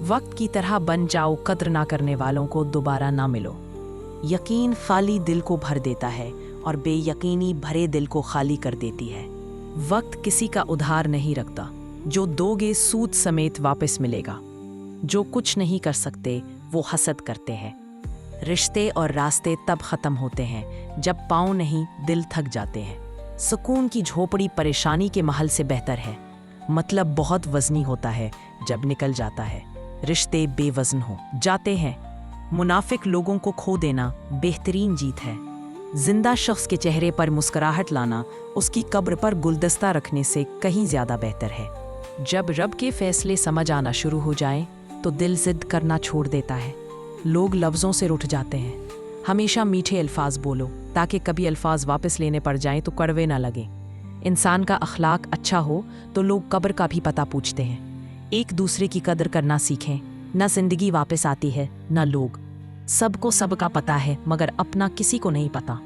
वक्त की तरह बन जाओ, कद्र ना करने वालों को दोबारा ना मिलो। यकीन खाली दिल को भर देता है और बेयकीनी भरे दिल को खाली कर देती है। वक्त किसी का उधार नहीं रखता, जो दोगे सूद समेत वापस मिलेगा। जो कुछ नहीं कर सकते वो हसद करते हैं। रिश्ते और रास्ते तब ख़त्म होते हैं जब पाँव नहीं दिल थक जाते हैं। सुकून की झोपड़ी परेशानी के महल से बेहतर है। मतलब बहुत वज़नी होता है जब निकल जाता है। रिश्ते बेवज़न हो जाते हैं। मुनाफिक लोगों को खो देना बेहतरीन जीत है। जिंदा शख्स के चेहरे पर मुस्कुराहट लाना उसकी कब्र पर गुलदस्ता रखने से कहीं ज़्यादा बेहतर है। जब रब के फैसले समझ आना शुरू हो जाएं, तो दिल ज़िद करना छोड़ देता है। लोग लफ्ज़ों से रूठ जाते हैं। हमेशा मीठे अल्फाज बोलो ताकि कभी अल्फाज वापस लेने पड़ जाएं तो कड़वे ना लगे। इंसान का अखलाक अच्छा हो तो लोग कब्र का भी पता पूछते हैं। एक दूसरे की कदर करना सीखें। न जिंदगी वापस आती है न लोग। सबको सबका पता है मगर अपना किसी को नहीं पता।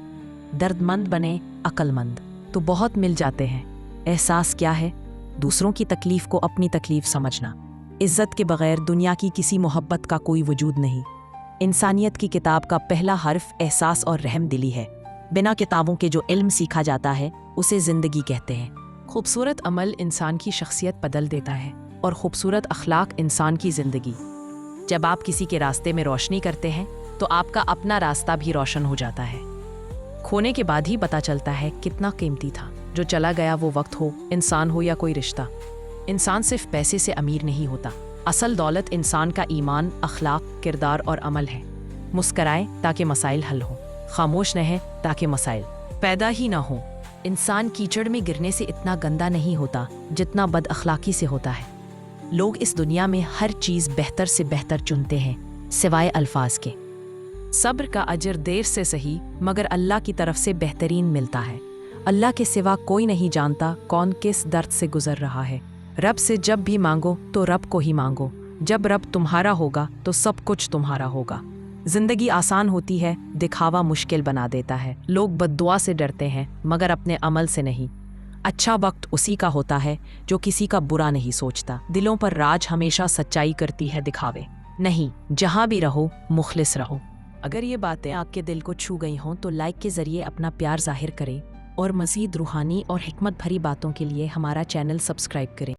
दर्दमंद बने अक्लमंद तो बहुत मिल जाते हैं। एहसास क्या है? दूसरों की तकलीफ को अपनी तकलीफ समझना। इज्जत के बगैर दुनिया की किसी मोहब्बत का कोई वजूद नहीं। इंसानियत की किताब का पहला हर्फ एहसास और रहमदिली है। बिना किताबों के जो इल्म सीखा जाता है उसे ज़िंदगी कहते हैं। खूबसूरत अमल इंसान की शख्सियत बदल देता है और खूबसूरत अखलाक इंसान की ज़िंदगी। जब आप किसी के रास्ते में रोशनी करते हैं तो आपका अपना रास्ता भी रोशन हो जाता है। खोने के बाद ही पता चलता है कितना कीमती था जो चला गया, वो वक्त हो, इंसान हो या कोई रिश्ता। इंसान सिर्फ पैसे से अमीर नहीं होता। असल दौलत इंसान का ईमान, अखलाक, किरदार और अमल है। मुस्कराएं ताकि मसाइल हल हो, खामोश रहें ताकि मसाइल पैदा ही ना हो। इंसान कीचड़ में गिरने से इतना गंदा नहीं होता जितना बद अखलाकी से होता है। लोग इस दुनिया में हर चीज़ बेहतर से बेहतर चुनते हैं सिवाय अल्फाज के। सब्र का अजर देर से सही मगर अल्लाह की तरफ से बेहतरीन मिलता है। अल्लाह के सिवा कोई नहीं जानता कौन किस दर्द से गुजर रहा है। रब से जब भी मांगो तो रब को ही मांगो। जब रब तुम्हारा होगा तो सब कुछ तुम्हारा होगा। जिंदगी आसान होती है, दिखावा मुश्किल बना देता है। लोग बद्दुआ से डरते हैं मगर अपने अमल से नहीं। अच्छा वक्त उसी का होता है जो किसी का बुरा नहीं सोचता। दिलों पर राज हमेशा सच्चाई करती है, दिखावे नहीं। जहाँ भी रहो मुखलिस रहो। अगर ये बातें आपके दिल को छू गई हों तो लाइक के ज़रिए अपना प्यार जाहिर करें और मज़ीद रूहानी और हिकमत भरी बातों के लिए हमारा चैनल सब्सक्राइब करें।